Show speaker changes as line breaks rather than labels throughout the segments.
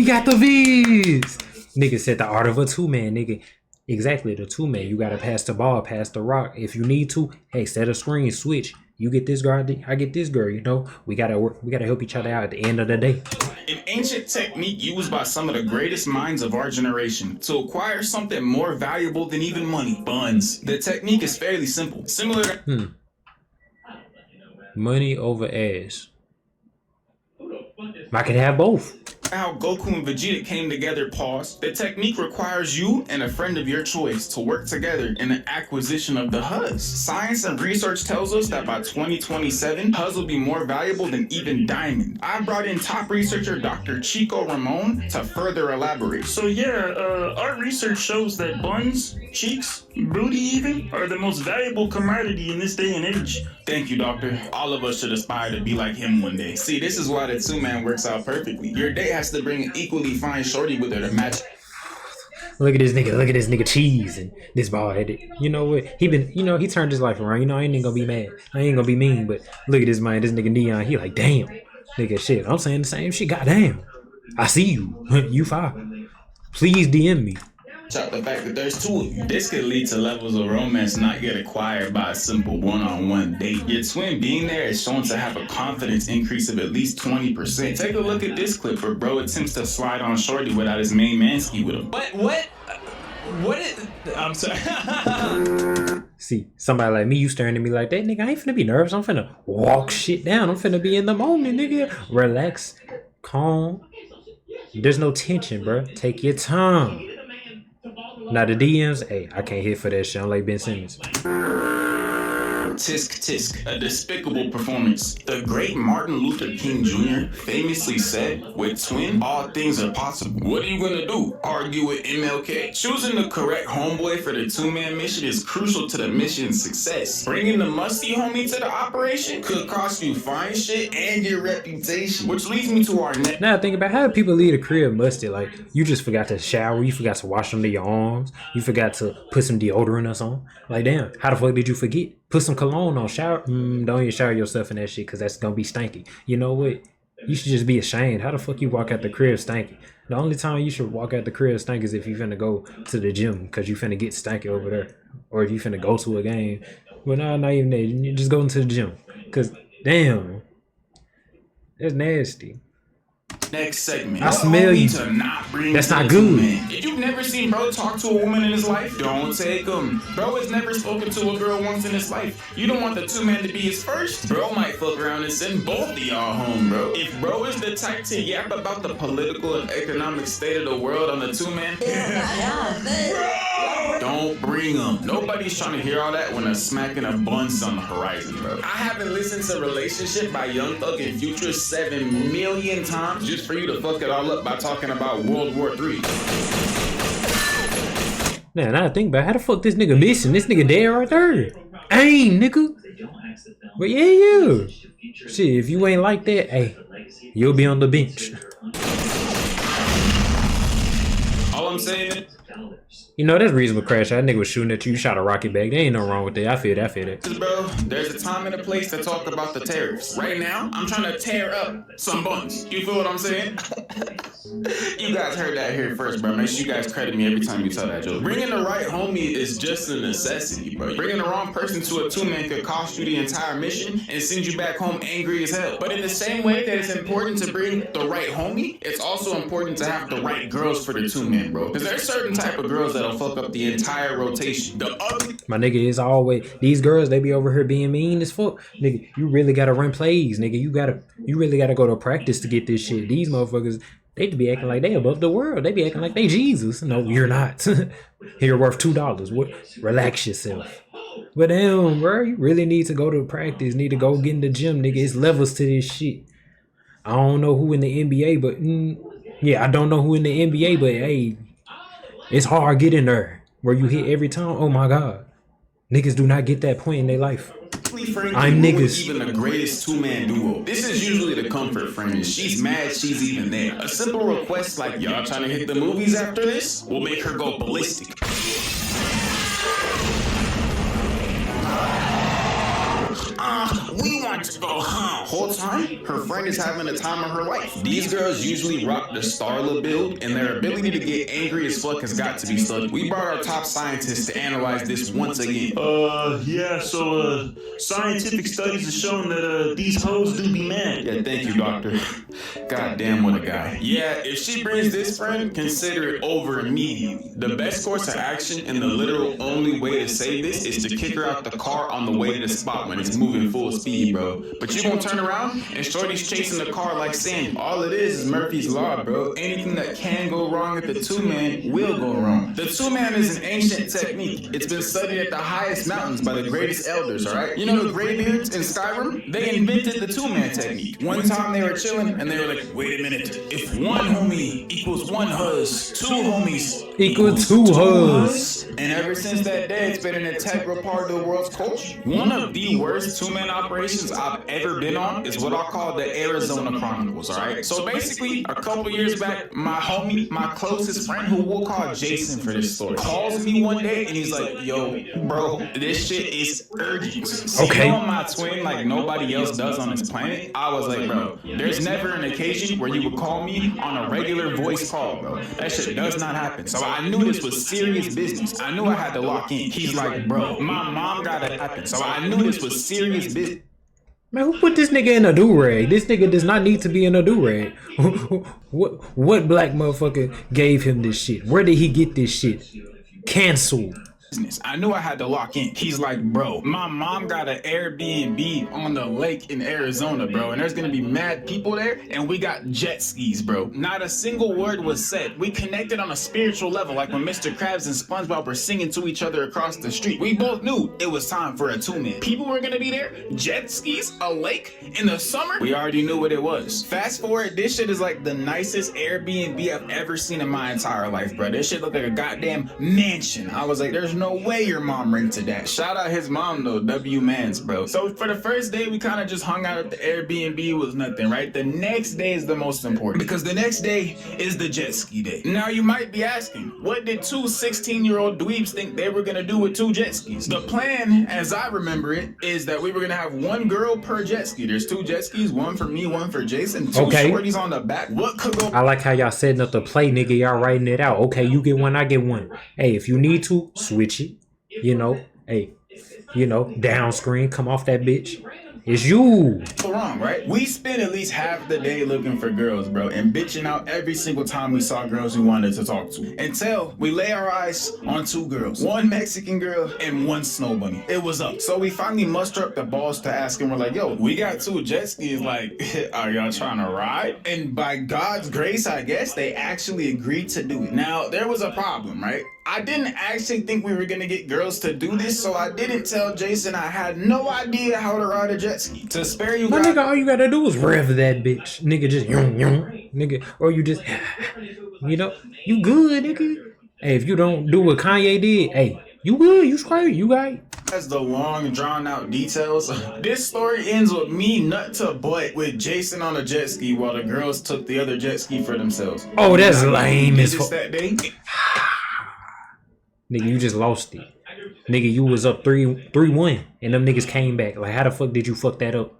He got the V's. Nigga said the art of a two-man, nigga. Exactly, the two-man. You gotta pass the ball, pass the rock. If you need to, hey, set a screen, switch. You get this girl, I get this girl, you know? We gotta work, we gotta help each other out at the end of the day.
An ancient technique used by some of the greatest minds of our generation to acquire something more valuable than even money. Buns. The technique is fairly simple. Similar to
Money over ass. I can have both.
how Goku and Vegeta came together, pause. The technique requires you and a friend of your choice to work together in the acquisition of the HUDs. Science and research tells us that by 2027, HUDs will be more valuable than even diamond. I brought in top researcher Dr. Chico Ramon to further elaborate.
So yeah, our research shows that buns, cheeks, booty even, are the most valuable commodity in this day and age.
Thank you, doctor. All of us should aspire to be like him one day. See, this is why the two-man works out perfectly. Your date has to bring an equally fine shorty with her to match.
Look at this nigga cheese and this ball headed. You know what? He turned his life around. You know, I ain't even gonna be mad. I ain't gonna be mean, but look at this man, this nigga Neon, he like, damn. Nigga, shit, I'm saying the same shit, goddamn. I see you. You fine. Please DM me.
Out the fact that there's two of you. This could lead to levels of romance not get acquired by a simple one-on-one date. Your twin being there is shown to have a confidence increase of at least 20%. Take a look at this clip where bro attempts to slide on shorty without his main man ski with him.
What is... I'm sorry.
See, somebody like me, you staring at me like that, nigga, I ain't finna be nervous. I'm finna walk shit down. I'm finna be in the moment, nigga. Relax, calm. There's no tension, bro. Take your time. Now the DMs, hey, I can't hit for that shit. I'm like Ben Simmons.
Tisk tisk, a despicable performance. The great Martin Luther King Jr. famously said, with twin, all things are possible. What are you gonna do? Argue with MLK? Choosing the correct homeboy for the two-man mission is crucial to the mission's success. Bringing the musty homie to the operation could cost you fine shit and your reputation. Which leads me to our next.
Now think about how do people leave the crib musty? Like, you just forgot to shower, you forgot to wash under your arms, you forgot to put some deodorant or something. Like, damn, how the fuck did you forget? Put some cologne on, shower. Don't even shower yourself in that shit, because that's gonna be stanky. You know what? You should just be ashamed. How the fuck you walk out the crib stanky? The only time you should walk out the crib stanky is if you finna go to the gym, because you finna get stanky over there. Or if you finna go to a game. But no, not even that. You just go into the gym. Because, damn, that's nasty.
Next segment.
I smell you. That's not good.
If you've never seen bro talk to a woman in his life, don't take him. Bro has never spoken to a girl once in his life. You don't want the two-man to be his first? Bro might fuck around and send both of y'all home, bro. If bro is the type to yap about the political and economic state of the world on the two-man, don't bring him. Nobody's trying to hear all that when a smacking of buns on the horizon, bro. I haven't listened to Relationship by Young Thug and Future 7 million times just for you to fuck it all up by talking about World War III.
Now I think about how the fuck this nigga missing? This nigga dead right there. Aim, nigga. But yeah. Shit, if you ain't like that, hey, you'll be on the bench.
All I'm saying,
you know, that's reasonable crash. That nigga was shooting at you, shot a rocket back. There ain't no wrong with that. I feel that.
bro, there's a time and a place to talk about the tariffs. Right now, I'm trying to tear up some buns. You feel what I'm saying? You guys heard that here first, bro. Make sure you guys credit me every time you tell that joke. Bringing the right homie is just a necessity, bro. Bringing the wrong person to a two-man could cost you the entire mission and send you back home angry as hell. But in the same way that it's important to bring the right homie, it's also important to have the right girls for the two-man, bro. Because there's certain type of girls that'll fuck up the entire rotation.
My nigga, is always these girls, they be over here being mean as fuck. Nigga, you really gotta run plays, nigga. You really gotta go to practice to get this shit. These motherfuckers, they be acting like they above the world. They be acting like they Jesus. No, you're not. You're worth $2. What? Relax yourself. But damn, bro, you really need to go to practice. Need to go get in the gym, nigga. It's levels to this shit. I don't know who in the NBA, but yeah, I don't know who in the NBA, but hey, it's hard getting there where you hit every time. Oh my God, niggas do not get that point in their life. I'm niggas.
Even the greatest two-man duo. This is usually the comfort friend. She's mad she's even there. A simple request like, y'all trying to hit the movies after this will make her go ballistic. We want to go home. Whole time, her friend is having the time of her life. These girls usually rock the Starla build, and their ability to get angry as fuck has got to be studied. We brought our top scientists to analyze this once again.
Yeah, so, scientific studies have shown that, these hoes do be mad.
Yeah, thank you, doctor. God damn, what a guy. Yeah, if she brings this friend, consider it over immediately. The best course of action and the literal only way to save this is to kick her out the car on the way to the spot when it's moving full speed, bro. But you gonna turn around and Shorty's chasing the car like Sandy. All it is Murphy's Law, bro. Anything that can go wrong at the two-man will go wrong. The two-man is an ancient technique. It's been studied at the highest mountains by the greatest elders, alright? You know the Greybeards in Skyrim? They invented the two-man technique. One time they were chilling and they were like, wait a minute. If one homie equals one huzz, two homies
Equal two huzz.
And ever since that day, it's been an integral part of the world's culture. One of the worst two-man operations I've ever been on is what I call the Arizona Chronicles, alright? So basically, a couple years back, my homie, my closest friend, who we'll call Jason for this story, calls me one day and he's like, yo, bro, this shit is urgent.
Okay.
You know my twin like nobody else does on this planet? I was like, bro, there's never an occasion where you would call me on a regular voice call, bro. That shit does not happen. So I knew this was serious business. I knew I had to lock in. He's like, bro, my mom got it happen. So I knew this was serious business.
Man, who put this nigga in a do-rag? This nigga does not need to be in a do-rag. What black motherfucker gave him this shit? Where did he get this shit? Cancelled.
I knew I had to lock in. He's like, bro, my mom got an Airbnb on the lake in Arizona, bro, and there's gonna be mad people there, and we got jet skis, bro. Not a single word was said. We connected on a spiritual level, like when Mr. Krabs and SpongeBob were singing to each other across the street. We both knew it was time for a two-man. People were gonna be there, jet skis, a lake, in the summer. We already knew what it was. Fast forward, this shit is like the nicest Airbnb I've ever seen in my entire life, bro. This shit looked like a goddamn mansion. I was like, there's no way your mom rented that. Shout out his mom though, W Mans, bro. So for the first day, we kind of just hung out at the Airbnb, was nothing, right? The next day is the most important because the next day is the jet ski day. Now you might be asking, what did two 16-year-old dweebs think they were gonna do with two jet skis? The plan, as I remember it, is that we were gonna have one girl per jet ski. There's two jet skis, one for me, one for Jason, two shorties on the back. What could go?
I like how y'all setting up the play, nigga. Y'all writing it out. Okay, you get one, I get one. Hey, if you need to, switch it. You know, hey, you know, down screen, come off that bitch. It's you.
Wrong, right? We spent at least half the day looking for girls, bro, and bitching out every single time we saw girls we wanted to talk to. Until we lay our eyes on two girls, one Mexican girl and one snow bunny. It was up. So we finally muster up the balls to ask him, we're like, yo, we got two jet skis, like, are y'all trying to ride? And by God's grace, I guess, they actually agreed to do it. Now, there was a problem, right? I didn't actually think we were gonna get girls to do this, so I didn't tell Jason I had no idea how to ride a jet ski. To spare you
My
guys,
nigga, all you gotta do is rev that bitch. Nigga, just nigga, or you just, you know, you good, nigga. Hey, if you don't do what Kanye did, hey, you good, you straight, you right.
as the long drawn out details, this story ends with me nut to butt with Jason on a jet ski while the girls took the other jet ski for themselves.
Oh, that's lame as fuck.
That day.
Nigga, you just lost it. Nigga, you was up 3-1, and them niggas came back. Like, how the fuck did you fuck that up?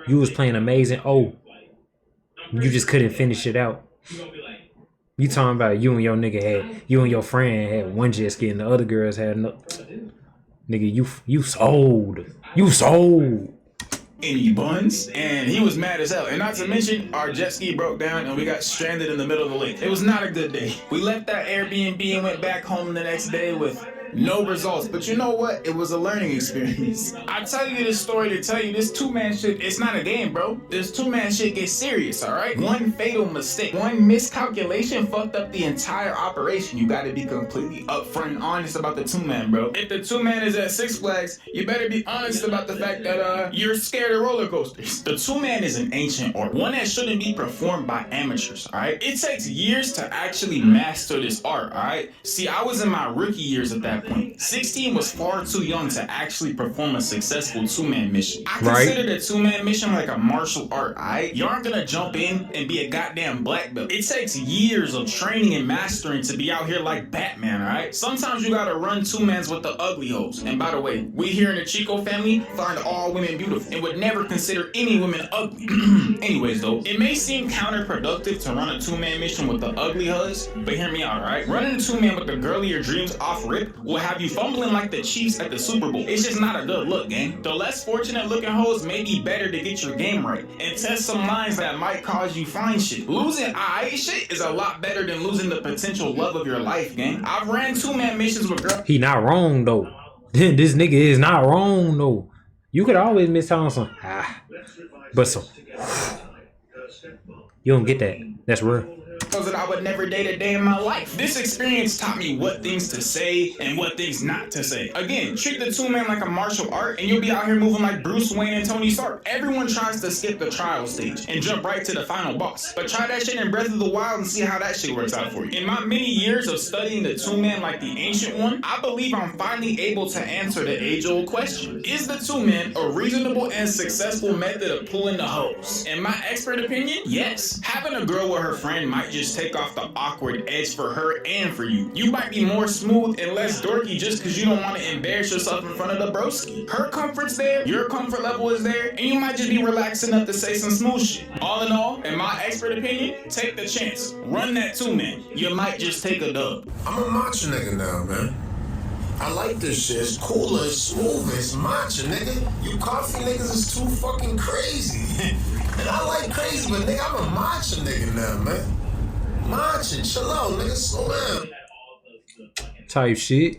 You was playing amazing. Oh, you just couldn't finish it out. You talking about you and your friend had one jet ski, and the other girls had no. Nigga, you sold. You sold.
Any buns, and he was mad as hell. And not to mention, our jet ski broke down and we got stranded in the middle of the lake. It was not a good day. We left that Airbnb and went back home the next day with no results. But you know what? It was a learning experience. I tell you this story to tell you this two-man shit, it's not a game, bro. This two-man shit gets serious, alright? One fatal mistake, one miscalculation fucked up the entire operation. You gotta be completely upfront and honest about the two-man, bro. If the two-man is at Six Flags, you better be honest about the fact that you're scared of roller coasters. The two-man is an ancient art, one that shouldn't be performed by amateurs, alright? It takes years to actually master this art, alright? See, I was in my rookie years at that that point. 16 was far too young to actually perform a successful 2-man mission. I
Right.
consider the 2-man mission like a martial art, alright? You aren't gonna jump in and be a goddamn black belt. It takes years of training and mastering to be out here like Batman, alright? Sometimes you gotta run 2-mans with the ugly hoes. And by the way, we here in the Chico family find all women beautiful and would never consider any women ugly. Anyways though, it may seem counterproductive to run a 2-man mission with the ugly huzz, but hear me out, alright? Running a 2-man with the girl of your dreams off rip will have you fumbling like the Chiefs at the Super Bowl. It's just not a good look, gang. The less fortunate looking hoes may be better to get your game right and test some lines that might cause you fine shit. Losing aight shit is a lot better than losing the potential love of your life, gang. I've ran 2-man missions with girls.
He not wrong though. This nigga is not wrong though. You could always miss out on some but some you don't get that. That's real.
That I would never date a day in my life. This experience taught me what things to say and what things not to say. Again, treat the 2-man like a martial art and you'll be out here moving like Bruce Wayne and Tony Stark. Everyone tries to skip the trial stage and jump right to the final boss. But try that shit in Breath of the Wild and see how that shit works out for you. In my many years of studying the 2-man like the ancient one, I believe I'm finally able to answer the age-old question. Is the 2-man a reasonable and successful method of pulling the hose? In my expert opinion, yes. Having a girl with her friend might just take off the awkward edge for her and for you. You might be more smooth and less dorky just because you don't want to embarrass yourself in front of the broski. Her comfort's there, your comfort level is there, and you might just be relaxed enough to say some smooth shit. All in all, in my expert opinion, take the chance. Run that 2-man. You might just take a dub.
I'm a macho nigga now, man. I like this shit. It's cooler, it's smoother, it's macho, nigga. You coffee niggas is too fucking crazy. And I like crazy, but nigga, I'm a macho nigga now, man. Macho, chill out, nigga, slow down.
Type shit.